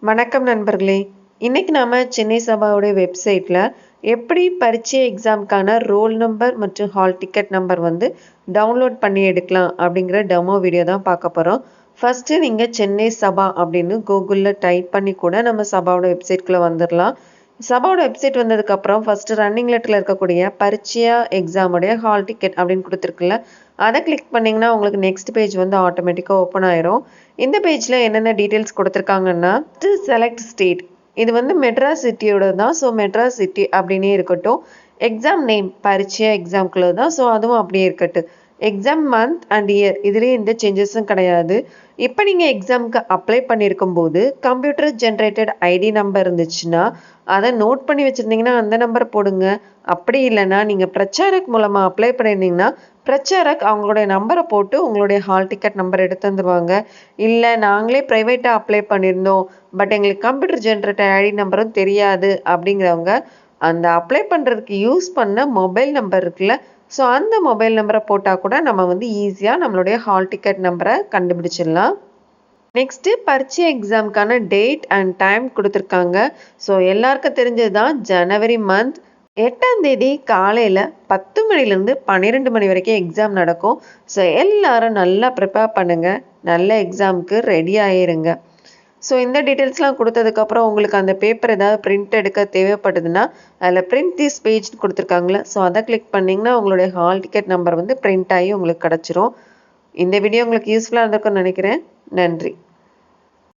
வணக்கம் நண்பர்களே. இன்னைக்கு நாம சென்னை சபாவுடைய வெப்சைட்ல எப்படி பரீட்சை எக்ஸாம்க்கான ரோல் நம்பர் மற்றும் ஹால் டிக்கெட் நம்பர் வந்து டவுன்லோட் பண்ணி எடுக்கலாம் அப்படிங்கிற டெமோ வீடியோ தான் பார்க்க போறோம். ஃபர்ஸ்ட் நீங்க சென்னை சபா அப்படின்னு கூகுள்ல டைப் பண்ணி கூட நம்ம சபாவோட வெப்சைட்குள்ள வந்துடலாம். சபாவோட வெப்சைட் வந்ததுக்கு அப்புறம் ஃபர்ஸ்ட் ரன்னிங் லெட்டர்ல இருக்கக்கூடிய பரீட்சையா எக்ஸாமுடைய ஹால் டிக்கெட் அப்படின்னு கொடுத்துருக்குல்ல, அதை கிளிக் பண்ணிங்கன்னா உங்களுக்கு நெக்ஸ்ட் பேஜ் வந்து ஆட்டோமேட்டிக்காக ஓப்பன் ஆயிரும். இந்த பேஜில் என்னென்ன டீட்டெயில்ஸ் கொடுத்துருக்காங்கன்னா, செலக்ட் ஸ்டேட், இது வந்து மெட்ராஸ் சிட்டியோட தான். ஸோ மெட்ராஸ் சிட்டி அப்படின்னே இருக்கட்டும். எக்ஸாம் நேம் பரீட்சையா எக்ஸாம்குள்ள தான். ஸோ அதுவும் அப்படியே இருக்கட்டும். எக்ஸாம் மந்த் அண்ட் இயர் இதுலேயே எந்த சேஞ்சஸும் கிடையாது. இப்போ நீங்கள் எக்ஸாமுக்கு அப்ளை பண்ணியிருக்கும் போது கம்ப்யூட்டர் ஜென்ரேட்டட் ஐடி நம்பர் இருந்துச்சுன்னா அதை நோட் பண்ணி வச்சுருந்தீங்கன்னா அந்த நம்பரை போடுங்க. அப்படி இல்லைன்னா நீங்கள் பிரச்சாரக் மூலமாக அப்ளை பண்ணியிருந்தீங்கன்னா பிரச்சாரக் அவங்களுடைய நம்பரை போட்டு உங்களுடைய ஹால் டிக்கெட் நம்பர் எடுத்து வந்துடுவாங்க. இல்லை நாங்களே ப்ரைவேட்டாக அப்ளை பண்ணியிருந்தோம் பட் எங்களுக்கு கம்ப்யூட்டர் ஜென்ரேட்டட் ஐடி நம்பரும் தெரியாது அப்படிங்கிறவங்க அந்த அப்ளை பண்ணுறதுக்கு யூஸ் பண்ண மொபைல் நம்பர் இருக்குல்ல, ஸோ அந்த மொபைல் நம்பரை போட்டால் கூட நம்ம வந்து ஈஸியாக நம்மளுடைய ஹால் டிக்கெட் நம்பரை கண்டுபிடிச்சிடலாம். நெக்ஸ்ட்டு பரீட்சை எக்ஸாமுக்கான டேட் அண்ட் டைம் கொடுத்துருக்காங்க. ஸோ எல்லாருக்கும் தெரிஞ்சது தான், ஜனவரி மந்த் 8ஆம் தேதி காலையில் 10 மணிலேருந்து 12 மணி வரைக்கும் எக்ஸாம் நடக்கும். ஸோ எல்லாரும் நல்லா ப்ரிப்பேர் பண்ணுங்கள், நல்ல எக்ஸாமுக்கு ரெடி ஆகிருங்க. ஸோ இந்த டீட்டெயில்ஸ்லாம் கொடுத்ததுக்கப்புறம் உங்களுக்கு அந்த பேப்பர் ஏதாவது பிரிண்ட் எடுக்க தேவைப்படுதுன்னா அதில் பிரிண்ட் திஸ் பேஜ் கொடுத்துருக்காங்களே, ஸோ அதை கிளிக் பண்ணிங்கன்னா உங்களுடைய ஹால் டிக்கெட் நம்பர் வந்து பிரிண்ட் ஆகி உங்களுக்கு கிடச்சிரும். இந்த வீடியோ உங்களுக்கு யூஸ்ஃபுல்லாக இருந்திருக்கும்னு நினைக்கிறேன். நன்றி.